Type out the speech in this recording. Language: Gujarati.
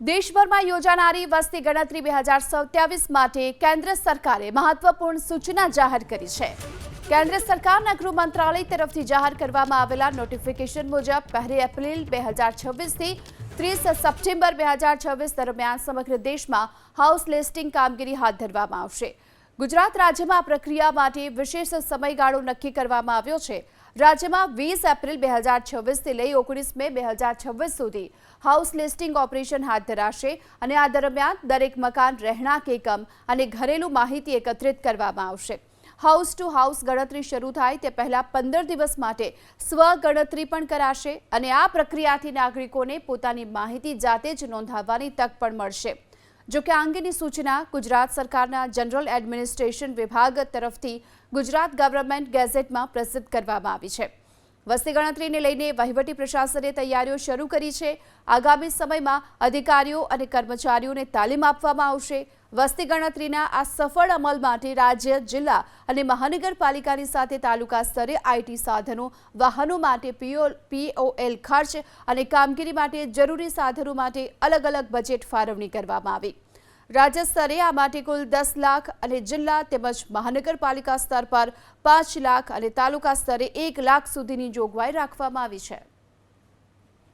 દેશભરમાં યોજાનારી વસ્તી ગણતરી 2027 માટે કેન્દ્ર સરકારે મહત્વપૂર્ણ સૂચના જાહેર કરી છે। કેન્દ્ર સરકારના ગૃહ મંત્રાલય તરફથી જાહેર કરવામાં આવેલા નોટિફિકેશન મુજબ 1 એપ્રિલ 2026 થી 30 સપ્ટેમ્બર 2026 દરમિયાન સમગ્ર દેશમાં હાઉસ લિસ્ટિંગ કામગીરી હાથ ધરવામાં આવશે। ગુજરાત રાજ્યમાં આ પ્રક્રિયા માટે વિશેષ સમયગાળો નક્કી કરવામાં આવ્યો છે। રાજ્યમાં 20 એપ્રિલ 2026 થી લઈ 19 મે 2026 સુધી હાઉસ લિસ્ટિંગ ઓપરેશન હાથ ધરાશે અને આ દરમિયાન દરેક મકાન, રહેણાંક એકમ અને ઘરેલું માહિતી એકત્રિત કરવામાં આવશે। હાઉસ ટુ હાઉસ ગણતરી શરૂ થાય તે પહેલા 15 દિવસ માટે સ્વ ગણતરી પણ કરાશે અને આ પ્રક્રિયાથી નાગરિકોને પોતાની માહિતી જાતે જ નોંધાવવાની તક પણ મળશે। જો કે આ અંગેની સૂચના ગુજરાત સરકારના જનરલ એડમિનિસ્ટ્રેશન વિભાગ તરફથી ગુજરાત ગવર્મેન્ટ ગેઝેટમાં પ્રસિદ્ધ કરવામાં આવી છે। વસ્તી ગણતરીને લઈને વહીવટી પ્રશાસને તૈયારીઓ શરૂ કરી છે। આગામી સમયમાં અધિકારીઓ અને કર્મચારીઓને તાલીમ આપવામાં આવશે। વસ્તી ગણતરીના આ સફળ અમલ માટે રાજ્ય, જિલ્લા અને મહાનગરપાલિકાની સાથે તાલુકા સ્તરે આઈટી સાધનો, વાહનો માટે POL ખર્ચ અને કામગીરી માટે જરૂરી સાધનો માટે અલગ અલગ બજેટ ફાળવણી કરવામાં આવી। રાજ્ય સ્તરે આ માટે કુલ 10 લાખ અને જિલ્લા તેમજ મહાનગરપાલિકા સ્તર પર 5 લાખ અને તાલુકા સ્તરે 1 લાખ સુધીની જોગવાઈ રાખવામાં આવી છે।